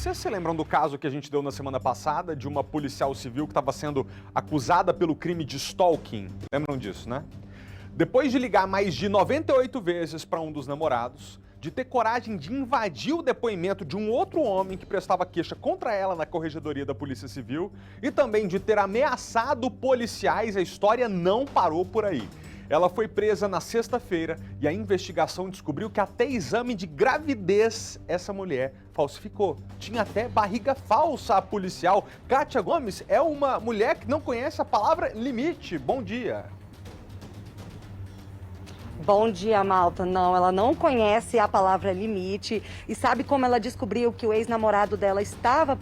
Vocês se lembram do caso que a gente deu na semana passada de uma policial civil que estava sendo acusada pelo crime de stalking? Lembram disso, né? Depois de ligar mais de 98 vezes para um dos namorados, de ter coragem de invadir o depoimento de um outro homem que prestava queixa contra ela na corregedoria da Polícia Civil e também de ter ameaçado policiais, a história não parou por aí. Ela foi presa na sexta-feira e a investigação descobriu que até exame de gravidez essa mulher falsificou. Tinha até barriga falsa a policial. Kátia Gomes é uma mulher que não conhece a palavra limite. Bom dia. Bom dia, Malta. Não, ela não conhece a palavra limite. E sabe como ela descobriu que o ex-namorado dela estava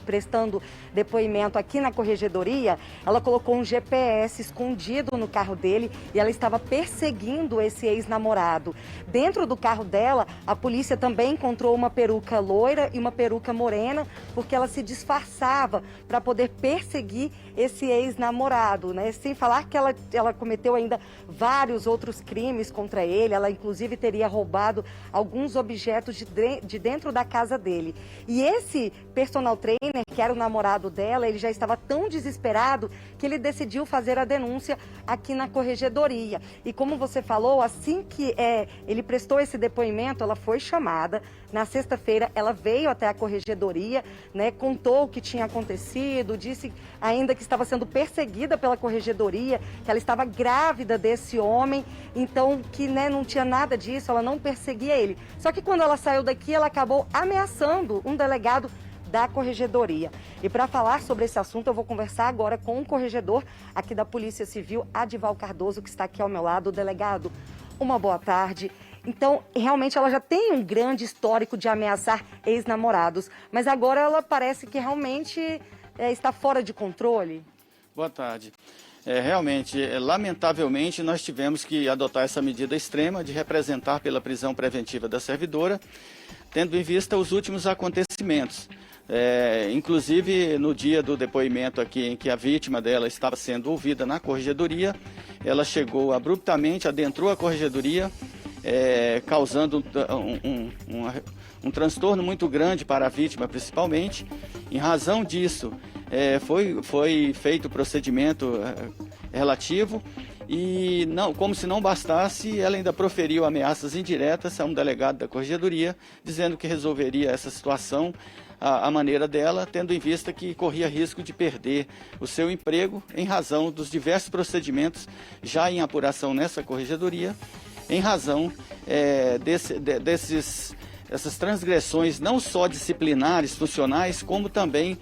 prestando depoimento aqui na corregedoria? Ela colocou um GPS escondido no carro dele e ela estava perseguindo esse ex-namorado. Dentro do carro dela, a polícia também encontrou uma peruca loira e uma peruca morena, porque ela se disfarçava para poder perseguir esse ex-namorado, né? Sem falar que ela cometeu ainda vários outros crimes contra ele. Ela, inclusive, teria roubado alguns objetos de dentro da casa dele. E esse personal trainer, que era o namorado dela, ele já estava tão desesperado que ele decidiu fazer a denúncia aqui na corregedoria. E como você falou, assim que ele prestou esse depoimento, ela foi chamada. Na sexta-feira, ela veio até a corregedoria, né, contou o que tinha acontecido, disse ainda que estava sendo perseguida pela corregedoria, que ela estava grávida desse homem, então que, né, não tinha nada disso, ela não perseguia ele. Só que quando ela saiu daqui, ela acabou ameaçando um delegado da corregedoria. E para falar sobre esse assunto, eu vou conversar agora com um corregedor aqui da Polícia Civil, Adival Cardoso, que está aqui ao meu lado. Delegado, uma boa tarde. Então, realmente, ela já tem um grande histórico de ameaçar ex-namorados, mas agora ela parece que realmente está fora de controle. Boa tarde. Realmente, lamentavelmente, nós tivemos que adotar essa medida extrema de representar pela prisão preventiva da servidora, tendo em vista os últimos acontecimentos. Inclusive, no dia do depoimento aqui em que a vítima dela estava sendo ouvida na corregedoria, ela chegou abruptamente, adentrou a corregedoria, causando um transtorno muito grande para a vítima, principalmente. Em razão disso, foi feito o procedimento relativo e, como se não bastasse, ela ainda proferiu ameaças indiretas a um delegado da corregedoria, dizendo que resolveria essa situação à maneira dela, tendo em vista que corria risco de perder o seu emprego em razão dos diversos procedimentos já em apuração nessa corregedoria, em razão dessas transgressões não só disciplinares, funcionais, como também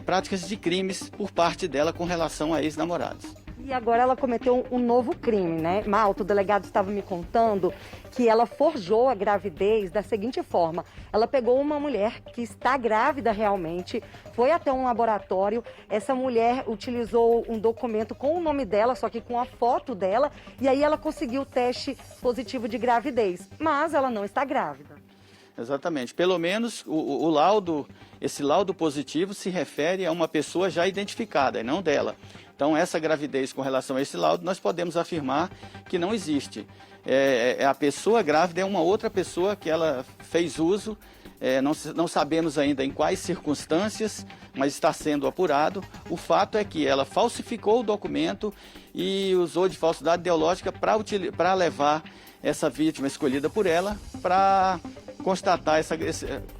práticas de crimes por parte dela com relação a ex-namorados. E agora ela cometeu um novo crime, né? Malta, o delegado estava me contando que ela forjou a gravidez da seguinte forma. Ela pegou uma mulher que está grávida realmente, foi até um laboratório, essa mulher utilizou um documento com o nome dela, só que com a foto dela, e aí ela conseguiu o teste positivo de gravidez, mas ela não está grávida. Exatamente. Pelo menos o laudo, esse laudo positivo se refere a uma pessoa já identificada, e não dela. Então, essa gravidez com relação a esse laudo, nós podemos afirmar que não existe. A pessoa grávida é uma outra pessoa que ela fez uso, não sabemos ainda em quais circunstâncias, mas está sendo apurado. O fato é que ela falsificou o documento e usou de falsidade ideológica para levar essa vítima escolhida por ela para constatar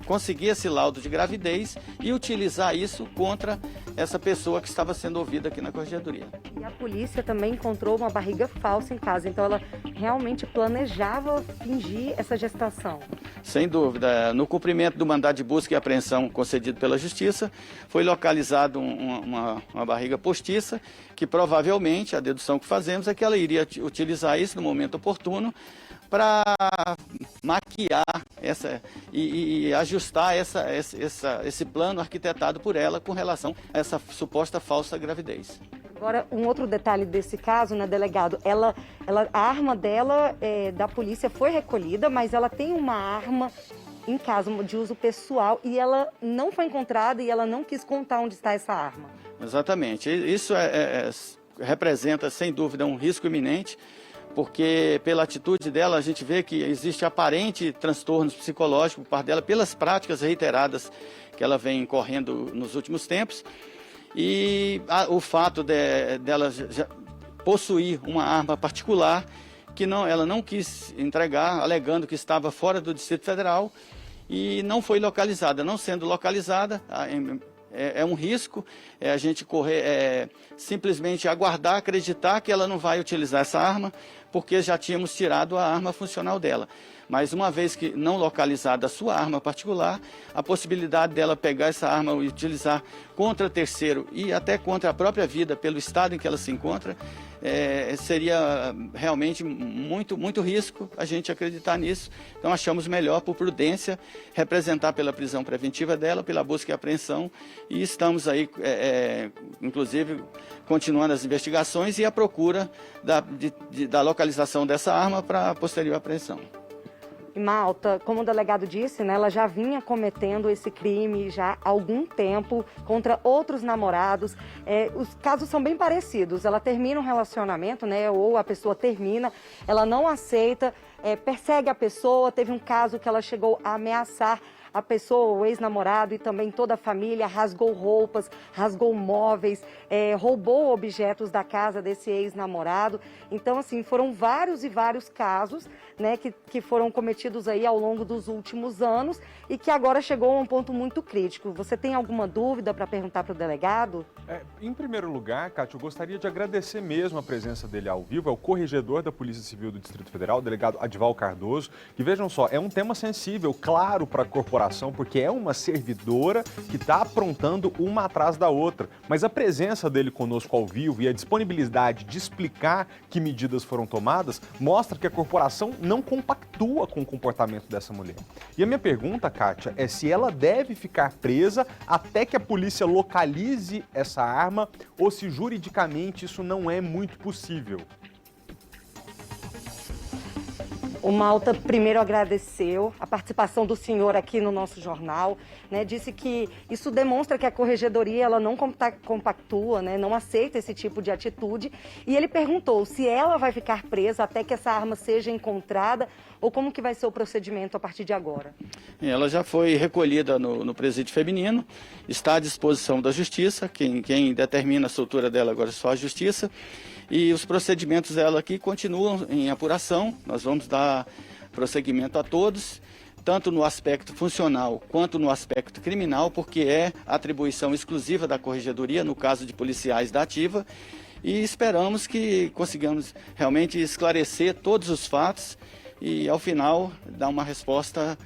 conseguir esse laudo de gravidez e utilizar isso contra essa pessoa que estava sendo ouvida aqui na corregedoria. E a polícia também encontrou uma barriga falsa em casa, então ela realmente planejava fingir essa gestação. Sem dúvida. No cumprimento do mandado de busca e apreensão concedido pela Justiça, foi localizado uma barriga postiça, que provavelmente, a dedução que fazemos, é que ela iria utilizar isso no momento oportuno para maquiar e ajustar esse plano arquitetado por ela com relação a essa suposta falsa gravidez. Agora, um outro detalhe desse caso, né, delegado? A arma dela, da polícia, foi recolhida, mas ela tem uma arma em casa de uso pessoal e ela não foi encontrada e ela não quis contar onde está essa arma. Exatamente. Isso representa, sem dúvida, um risco iminente porque pela atitude dela a gente vê que existe aparente transtorno psicológico por parte dela, pelas práticas reiteradas que ela vem correndo nos últimos tempos, e o fato dela possuir uma arma particular que ela não quis entregar, alegando que estava fora do Distrito Federal e não foi localizada. Não sendo localizada, é um risco a gente correr, simplesmente aguardar, acreditar que ela não vai utilizar essa arma, porque já tínhamos tirado a arma funcional dela. Mas uma vez que não localizada a sua arma particular, a possibilidade dela pegar essa arma e utilizar contra terceiro e até contra a própria vida, pelo estado em que ela se encontra, seria realmente muito risco a gente acreditar nisso. Então achamos melhor, por prudência, representar pela prisão preventiva dela, pela busca e apreensão, e estamos aí, inclusive, continuando as investigações e a procura da localização dessa arma para a posterior apreensão. E Malta, como o delegado disse, né, ela já vinha cometendo esse crime já há algum tempo contra outros namorados. Os casos são bem parecidos. Ela termina um relacionamento, né, ou a pessoa termina, ela não aceita, persegue a pessoa. Teve um caso que ela chegou a ameaçar a pessoa, o ex-namorado e também toda a família, rasgou roupas, rasgou móveis, roubou objetos da casa desse ex-namorado. Então, assim, foram vários e vários casos, né, que foram cometidos aí ao longo dos últimos anos e que agora chegou a um ponto muito crítico. Você tem alguma dúvida para perguntar para o delegado? Em primeiro lugar, Kátia, eu gostaria de agradecer mesmo a presença dele ao vivo. É o corregedor da Polícia Civil do Distrito Federal, o delegado Adival Cardoso, que, vejam só, é um tema sensível, claro, para a corporação, porque é uma servidora que está aprontando uma atrás da outra. Mas a presença dele conosco ao vivo e a disponibilidade de explicar que medidas foram tomadas mostra que a corporação não compactua com o comportamento dessa mulher. E a minha pergunta, Kátia, é se ela deve ficar presa até que a polícia localize essa arma ou se juridicamente isso não é muito possível. O Malta primeiro agradeceu a participação do senhor aqui no nosso jornal, né? Disse que isso demonstra que a corregedoria ela não compactua, né? Não aceita esse tipo de atitude. E ele perguntou se ela vai ficar presa até que essa arma seja encontrada ou como que vai ser o procedimento a partir de agora. Ela já foi recolhida no presídio feminino, está à disposição da Justiça, quem determina a soltura dela agora é só a Justiça. E os procedimentos dela aqui continuam em apuração. Nós vamos dar prosseguimento a todos, tanto no aspecto funcional quanto no aspecto criminal, porque é atribuição exclusiva da Corregedoria, no caso de policiais da ativa, e esperamos que consigamos realmente esclarecer todos os fatos e, ao final, dar uma resposta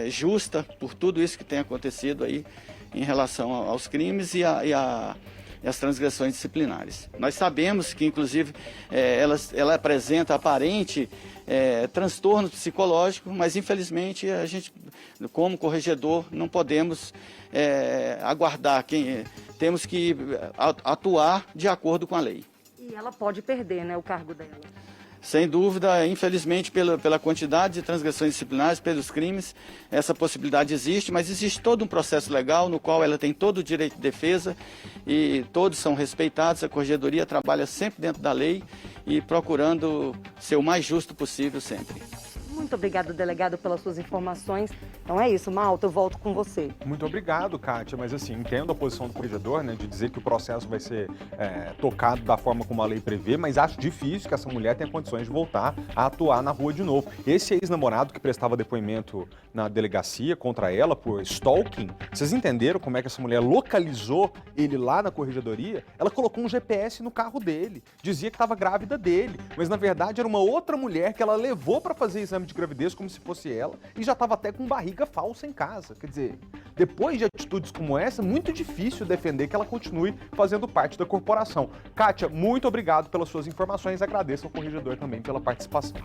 justa por tudo isso que tem acontecido aí em relação aos crimes e as transgressões disciplinares. Nós sabemos que, inclusive, ela apresenta aparente transtorno psicológico, mas, infelizmente, a gente, como corregedor, não podemos aguardar. Temos que atuar de acordo com a lei. E ela pode perder, né, o cargo dela. Sem dúvida, infelizmente, pela quantidade de transgressões disciplinares, pelos crimes, essa possibilidade existe, mas existe todo um processo legal no qual ela tem todo o direito de defesa e todos são respeitados. A Corregedoria trabalha sempre dentro da lei e procurando ser o mais justo possível sempre. Muito obrigado, delegado, pelas suas informações. Então é isso, Malta, eu volto com você. Muito obrigado, Kátia, mas assim, entendo a posição do corregedor, né, de dizer que o processo vai ser tocado da forma como a lei prevê, mas acho difícil que essa mulher tenha condições de voltar a atuar na rua de novo. Esse ex-namorado que prestava depoimento na delegacia contra ela por stalking, vocês entenderam como é que essa mulher localizou ele lá na corregedoria? Ela colocou um GPS no carro dele, dizia que estava grávida dele, mas na verdade era uma outra mulher que ela levou para fazer exame de gravidez como se fosse ela e já estava até com barriga falsa em casa. Quer dizer, depois de atitudes como essa, é muito difícil defender que ela continue fazendo parte da corporação. Kátia, muito obrigado pelas suas informações, agradeço ao corregedor também pela participação.